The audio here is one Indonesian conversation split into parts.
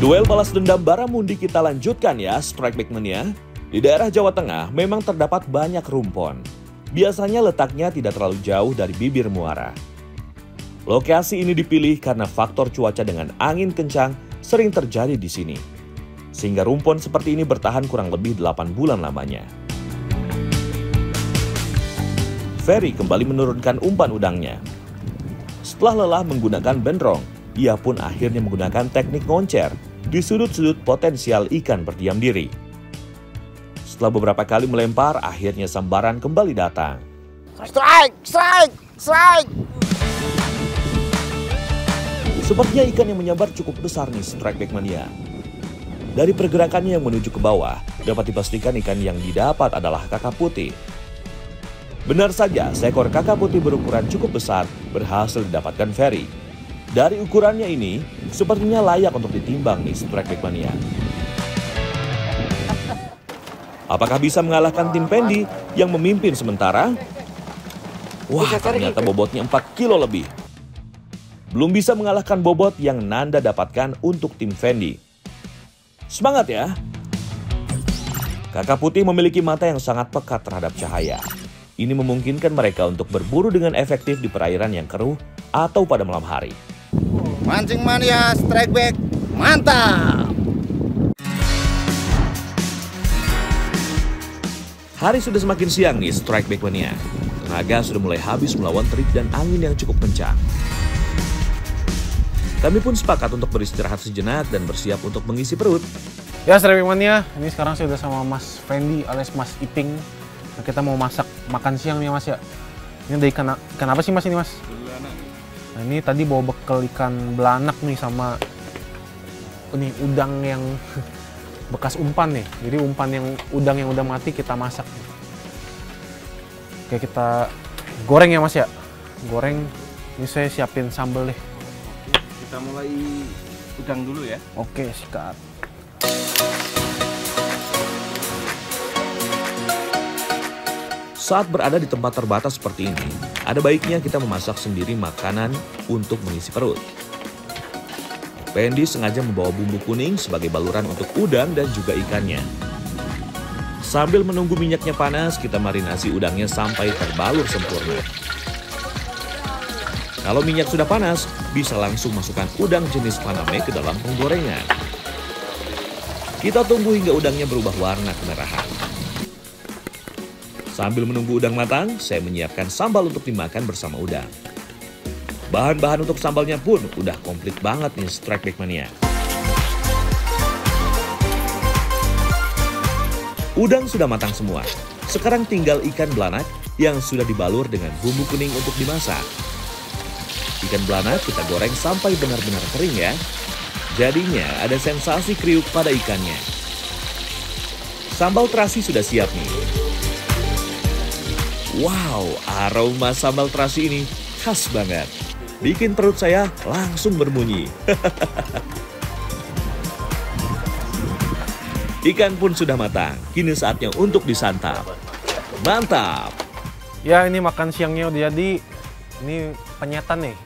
Duel balas dendam Baramundi kita lanjutkan ya, Strike Back Mania. Di daerah Jawa Tengah memang terdapat banyak rumpon. Biasanya letaknya tidak terlalu jauh dari bibir muara. Lokasi ini dipilih karena faktor cuaca dengan angin kencang sering terjadi di sini. Sehingga rumpon seperti ini bertahan kurang lebih 8 bulan lamanya. Ferry kembali menurunkan umpan udangnya. Setelah lelah menggunakan benrong, ia pun akhirnya menggunakan teknik ngoncer di sudut-sudut potensial ikan berdiam diri. Setelah beberapa kali melempar, akhirnya sambaran kembali datang. Strike! Strike! Strike! Sepertinya ikan yang menyambar cukup besar nih, Strike Back Mania. Dari pergerakannya yang menuju ke bawah, dapat dipastikan ikan yang didapat adalah kakap putih. Benar saja, seekor kakap putih berukuran cukup besar berhasil didapatkan Ferry. Dari ukurannya ini, sepertinya layak untuk ditimbang nih Strike Back Mania. Apakah bisa mengalahkan tim Pendi yang memimpin sementara? Wah, ternyata bobotnya 4 kilo lebih. Belum bisa mengalahkan bobot yang Nanda dapatkan untuk tim Fendi. Semangat ya! Kakap putih memiliki mata yang sangat pekat terhadap cahaya. Ini memungkinkan mereka untuk berburu dengan efektif di perairan yang keruh atau pada malam hari. Mancing Mania Strike Back, mantap! Hari sudah semakin siang nih Strike Back Mania. Tenaga sudah mulai habis melawan terik dan angin yang cukup kencang. Kami pun sepakat untuk beristirahat sejenak dan bersiap untuk mengisi perut. Ya Strike Back Mania, ini sekarang saya udah sama Mas Fendi alias Mas Iping. Nah, kita mau masak makan siang nih Mas ya. Ini dari ikan apa sih Mas ini Mas? Nah ini tadi bawa bekal ikan belanak nih sama ini udang yang bekas umpan nih. Jadi udang yang udah mati kita masak. Oke kita goreng ya Mas ya. Goreng, ini saya siapin sambal deh. Kita mulai udang dulu ya. Oke sikat. Saat berada di tempat terbatas seperti ini, ada baiknya kita memasak sendiri makanan untuk mengisi perut. Pendi sengaja membawa bumbu kuning sebagai baluran untuk udang dan juga ikannya. Sambil menunggu minyaknya panas, kita marinasi udangnya sampai terbalur sempurna. Kalau minyak sudah panas, bisa langsung masukkan udang jenis paname ke dalam penggorengan. Kita tunggu hingga udangnya berubah warna kemerahan. Sambil menunggu udang matang, saya menyiapkan sambal untuk dimakan bersama udang. Bahan-bahan untuk sambalnya pun udah komplit banget nih Strike Back Mania. Udang sudah matang semua. Sekarang tinggal ikan belanak yang sudah dibalur dengan bumbu kuning untuk dimasak. Ikan belanak kita goreng sampai benar-benar kering ya. Jadinya ada sensasi kriuk pada ikannya. Sambal terasi sudah siap nih. Wow, aroma sambal terasi ini khas banget. Bikin perut saya langsung berbunyi. Ikan pun sudah matang, kini saatnya untuk disantap. Mantap! Ya ini makan siangnya udah jadi. Ini penyetan nih.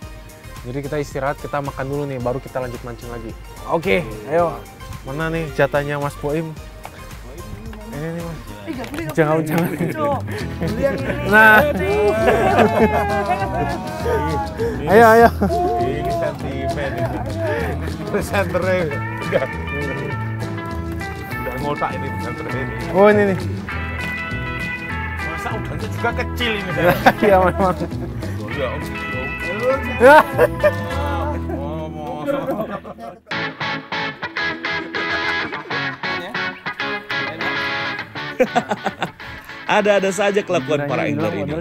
Jadi kita istirahat, kita makan dulu nih, baru kita lanjut mancing lagi. Oke, ayo. Mana nih jatahnya Mas Boim? Ini nih Mas. Jangan. Nah. Ayo. Ini sentimen ini. Presenternya udah ngotak ini presenternya ini. Oh ini nih. Masa udangnya juga kecil ini. Iya memang. Ya. Ada-ada saja kelakuan para angler ini.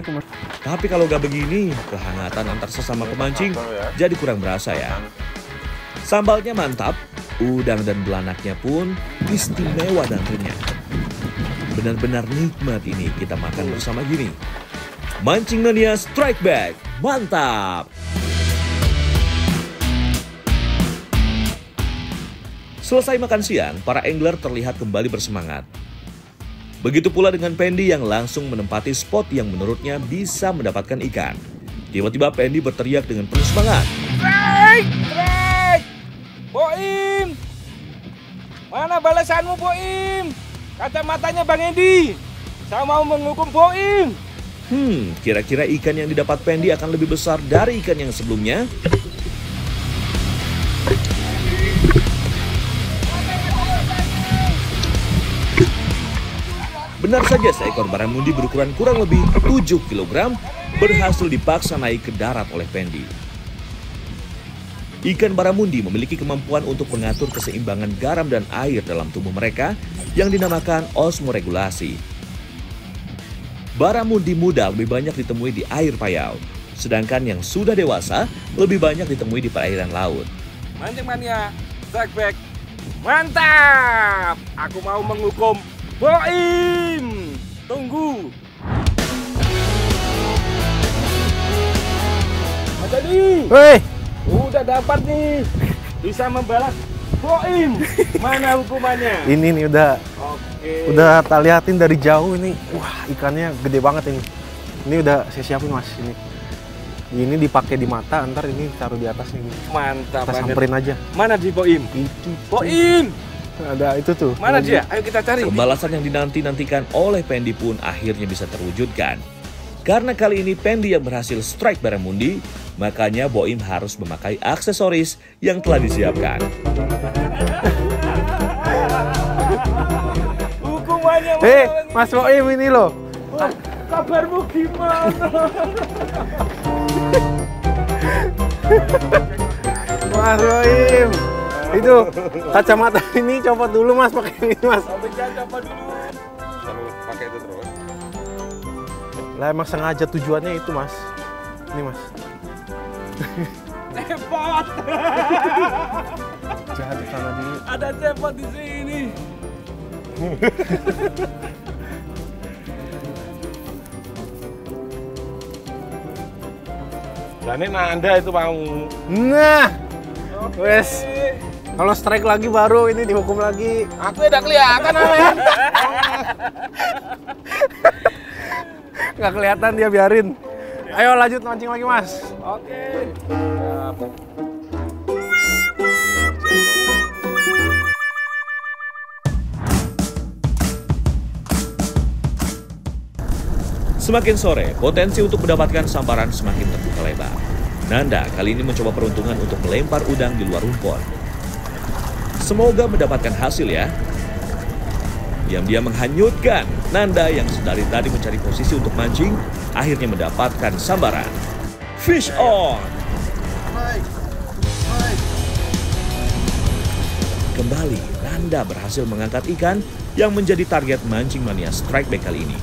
Tapi kalau gak begini, kehangatan antar sesama pemancing jadi kurang berasa ya. Sambalnya mantap, udang dan belanaknya pun istimewa dan renyah. Benar-benar nikmat ini kita makan bersama gini. Mancing Mania Strike Back, mantap! Selesai makan siang, para angler terlihat kembali bersemangat. Begitu pula dengan Pendi yang langsung menempati spot yang menurutnya bisa mendapatkan ikan. Tiba-tiba Pendi berteriak dengan penuh semangat. Strike! Strike! Boim! Mana balasanmu, Boim? Kacamatanya Bang Edi. Saya mau menghukum Boim. Kira-kira ikan yang didapat Pendi akan lebih besar dari ikan yang sebelumnya? Benar saja, seekor baramundi berukuran kurang lebih 7 kg berhasil dipaksa naik ke darat oleh Pendi. Ikan baramundi memiliki kemampuan untuk mengatur keseimbangan garam dan air dalam tubuh mereka yang dinamakan osmoregulasi. Baramundi muda lebih banyak ditemui di air payau, sedangkan yang sudah dewasa lebih banyak ditemui di perairan laut. Mancing mania, strike back. Mantap! Aku mau menghukum Boim. Tunggu. Mas Edi. Hei, Udah dapat nih. Bisa membalas Boim. Mana hukumannya? ini nih udah Oke. udah tak liatin dari jauh ini. Wah, ikannya gede banget ini. Ini udah saya siapin Mas ini. Ini dipakai di mata, ntar ini taruh di atas nih. Mantap Kita banget. samperin aja. Mana di Boim? Itu. Boim. Ada itu tuh. Mana Lagi. dia? Ayo kita cari. Pembalasan yang dinanti-nantikan oleh Pendi pun akhirnya bisa terwujudkan. Karena kali ini Pendi yang berhasil strike baramundi, makanya Boim harus memakai aksesoris yang telah disiapkan. Hukumannya. Hei, Mas Boim ini loh. Kabarmu gimana? Mas Boim. Itu kacamata ini copot dulu Mas, pakai ini Mas. Coba dulu. Selalu pakai itu terus. Lah emang sengaja tujuannya itu Mas. Ini Mas. Cepot. Jahat di sana dulu. Ada cepot di sini. Jadi Anda itu mau. Nah, wes. Kalau strike lagi baru ini dihukum lagi. Aku udah kelihatan namanya. Nggak kelihatan dia, biarin. Ayo lanjut mancing lagi Mas. Oke. Semakin sore, potensi untuk mendapatkan sambaran semakin terbuka lebar. Nanda kali ini mencoba peruntungan untuk melempar udang di luar rumpon. Semoga mendapatkan hasil ya. Diam-diam menghanyutkan. Nanda yang sedari tadi mencari posisi untuk mancing, akhirnya mendapatkan sambaran. Fish on! Kembali, Nanda berhasil mengangkat ikan yang menjadi target mancing mania strike back kali ini.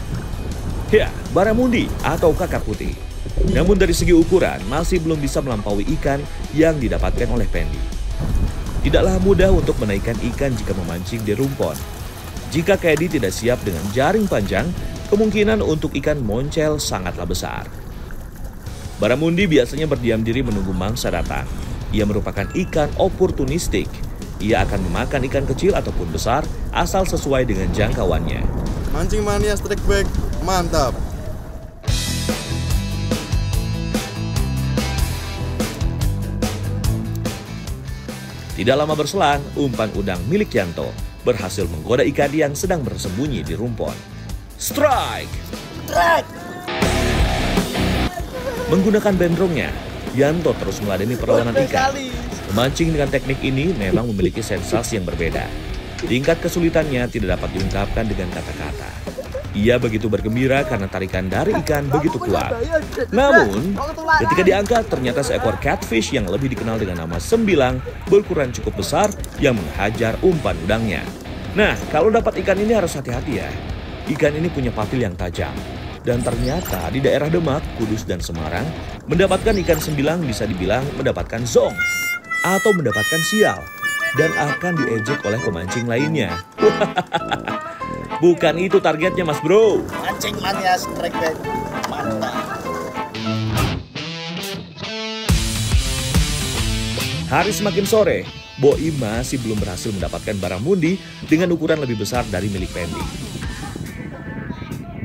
Ya, baramundi atau kakap putih. Namun dari segi ukuran masih belum bisa melampaui ikan yang didapatkan oleh Pendi. Tidaklah mudah untuk menaikkan ikan jika memancing di rumpon. Jika Kedi tidak siap dengan jaring panjang, kemungkinan untuk ikan moncel sangatlah besar. Baramundi biasanya berdiam diri menunggu mangsa datang. Ia merupakan ikan oportunistik. Ia akan memakan ikan kecil ataupun besar asal sesuai dengan jangkauannya. Mancing mania strike back, mantap. Tidak lama berselang, umpan udang milik Yanto berhasil menggoda ikan yang sedang bersembunyi di rumpon. Strike! Strike! Menggunakan bendrongnya, Yanto terus meladeni perlawanan ikan. Memancing dengan teknik ini memang memiliki sensasi yang berbeda. Tingkat kesulitannya tidak dapat diungkapkan dengan kata-kata. Ia begitu bergembira karena tarikan dari ikan begitu kuat. Namun, ketika diangkat ternyata seekor catfish yang lebih dikenal dengan nama sembilang berukuran cukup besar yang menghajar umpan udangnya. Nah, kalau dapat ikan ini harus hati-hati ya. Ikan ini punya papil yang tajam. Dan ternyata di daerah Demak, Kudus, dan Semarang, mendapatkan ikan sembilang bisa dibilang mendapatkan zong atau mendapatkan sial dan akan diejek oleh pemancing lainnya. Bukan itu targetnya, Mas Bro. Mancing mania strike back, mantap. Hari semakin sore, Boim masih belum berhasil mendapatkan baramundi dengan ukuran lebih besar dari milik Pendi.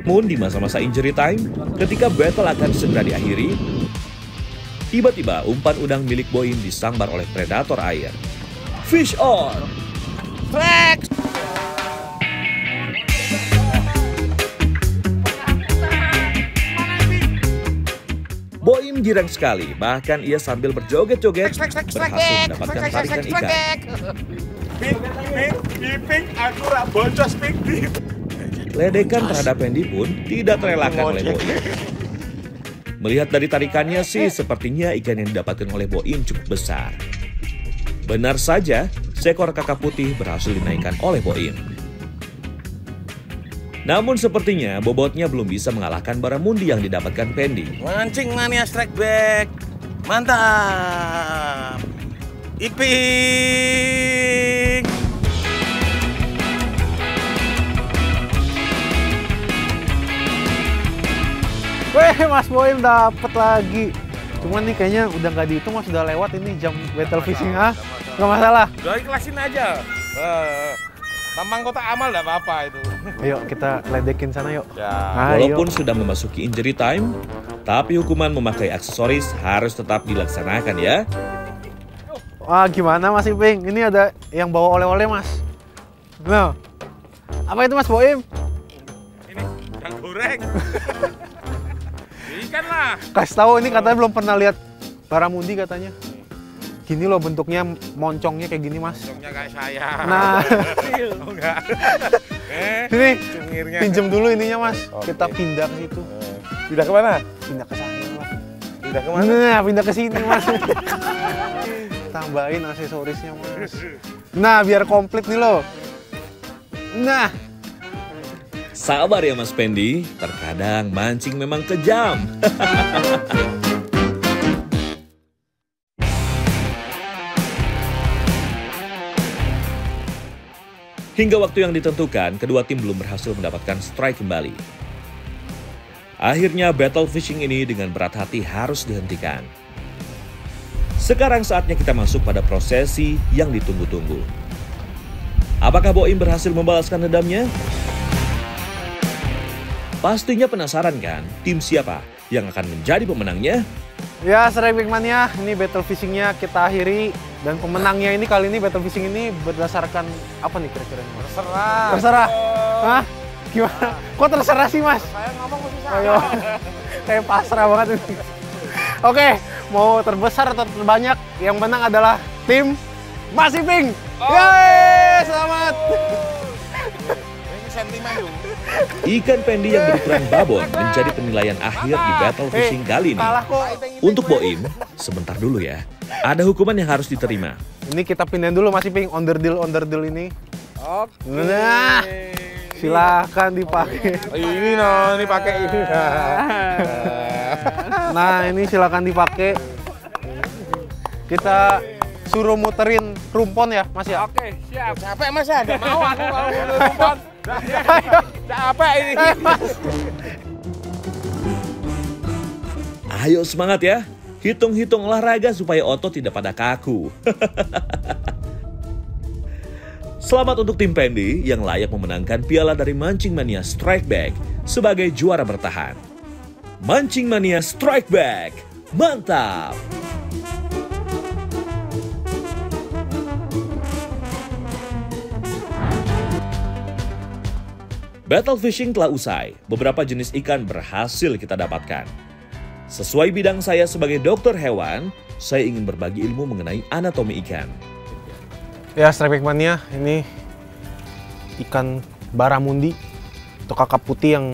Namun di masa-masa injury time, ketika battle akan segera diakhiri, tiba-tiba umpan udang milik Boim disambar oleh predator air. Fish on! Strike. Boim girang sekali, bahkan ia sambil berjoget-joget berhasil mendapatkan tarikan ikan. Ping, aku rak boncos ping. Ledekan terhadap Pendi pun tidak terelakkan oleh Boim. Melihat dari tarikannya sih, sepertinya ikan yang didapatkan oleh Boim cukup besar. Benar saja, seekor kakap putih berhasil dinaikkan oleh Boim. Namun sepertinya bobotnya belum bisa mengalahkan baramundi yang didapatkan Pendi. Mancing mania strike back. Mantap. Iping. Weh, Mas Boim dapet lagi. Cuman nih kayaknya udah nggak dihitung, Mas, udah lewat ini jam battle fishing. Nggak masalah. Udah ikhlasin aja. Tampang kotak amal nggak apa-apa itu. Ayo kita ledekin sana yuk. Ya. Walaupun sudah memasuki injury time, tapi hukuman memakai aksesoris harus tetap dilaksanakan ya. Wah, gimana Mas Iping? Ini ada yang bawa oleh-oleh, Mas. Nah, apa itu Mas Boim? Ini ikan goreng. Ikan lah. Kasih tahu, ini katanya belum pernah lihat baramundi katanya. Gini loh bentuknya, moncongnya kayak gini, Mas. Moncongnya kayak saya. Nah, Oh enggak. ini Cengirnya. pinjem dulu ininya, Mas. Oke. Kita pindah ke situ. Pindah kemana? Pindah ke sana, Mas. Pindah kemana? Nah, pindah ke sini, Mas. Tambahin aksesorisnya, Mas. Nah, biar komplit nih loh. Nah, Sabar ya Mas Pendi, terkadang mancing memang kejam. Hingga waktu yang ditentukan, kedua tim belum berhasil mendapatkan strike kembali. Akhirnya battle fishing ini dengan berat hati harus dihentikan. Sekarang saatnya kita masuk pada prosesi yang ditunggu-tunggu. Apakah Boim berhasil membalaskan dendamnya? Pastinya penasaran kan, tim siapa yang akan menjadi pemenangnya? ya Strike Back Mania, ini battle fishingnya kita akhiri. Dan pemenangnya ini kali ini battle fishing ini berdasarkan apa nih kira-kira? Terserah. Terserah? Hah? Gimana? Kok terserah sih, Mas? Saya ngomong masih Ayo, kayak pasrah banget ini. Oke, mau terbesar atau terbanyak, yang menang adalah tim Mas Iping. Yeay, selamat. Ini sentimen dulu. Ikan Pendi yang berukuran babon menjadi penilaian akhir di battle fishing kali ini. Kalah kok. Untuk Boim, sebentar dulu ya. Ada hukuman yang harus diterima. Ini kita pindahin dulu Mas Iping, on the deal ini. Oke. Nah, silakan dipakai. Ini no, ini pakai ini. Nah, ini silakan dipakai. Kita suruh muterin rumpon ya, Mas ya? Oke, siap. Capek Mas ya? Nggak mau aku kalau udah rumpon. Capek ini. Ayo semangat ya. Hitung-hitung olahraga supaya otot tidak pada kaku. Selamat untuk tim Pendi yang layak memenangkan piala dari Mancing Mania Strike Back sebagai juara bertahan. Mancing Mania Strike Back, mantap! Battle fishing telah usai, beberapa jenis ikan berhasil kita dapatkan. Sesuai bidang saya sebagai dokter hewan, saya ingin berbagi ilmu mengenai anatomi ikan. Ya, Strike Back Mania, ini ikan baramundi atau kakap putih yang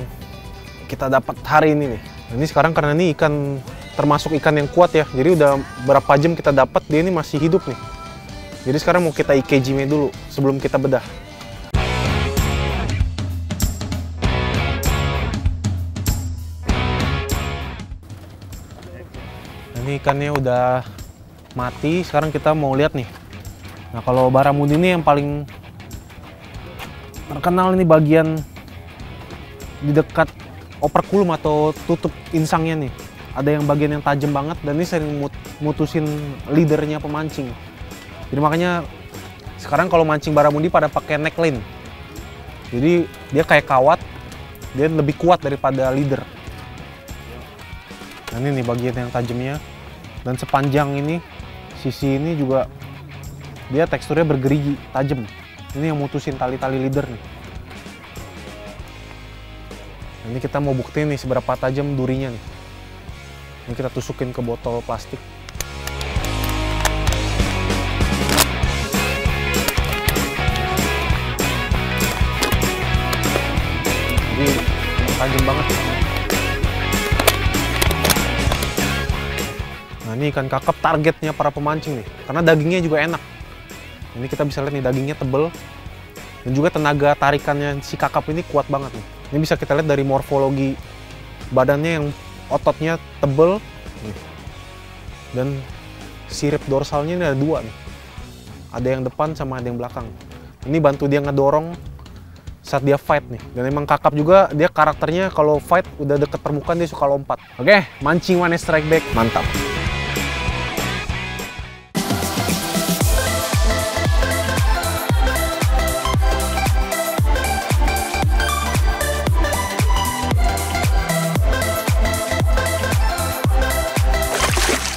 kita dapat hari ini nih. Ini sekarang karena ini ikan termasuk ikan yang kuat ya, jadi udah berapa jam kita dapat, dia ini masih hidup nih. Jadi sekarang mau kita EKG-nya dulu sebelum kita bedah. Ini ikannya udah mati, sekarang kita mau lihat nih. Nah, kalau baramundi ini yang paling terkenal ini bagian di dekat operculum atau tutup insangnya nih. Ada yang bagian yang tajam banget dan ini sering mutusin leadernya pemancing. Jadi makanya sekarang kalau mancing baramundi pada pakai neckline. Jadi dia kayak kawat, dia lebih kuat daripada leader. Nah, ini nih bagian yang tajamnya. Dan sepanjang ini, sisi ini juga dia teksturnya bergerigi, tajam. Ini yang mutusin tali-tali leader nih. Nah, ini kita mau buktiin nih seberapa tajam durinya nih. Ini kita tusukin ke botol plastik. Jadi tajam banget. Nah, ini ikan kakap targetnya para pemancing nih, karena dagingnya juga enak. Ini kita bisa lihat nih, dagingnya tebel, dan juga tenaga tarikannya si kakap ini kuat banget nih. Ini bisa kita lihat dari morfologi badannya yang ototnya tebel nih. Dan sirip dorsalnya ini ada 2 nih, ada yang depan sama ada yang belakang. Ini bantu dia ngedorong saat dia fight nih. Dan emang kakap juga dia karakternya kalau fight udah deket permukaan dia suka lompat. Oke, mancing manis strike back, mantap.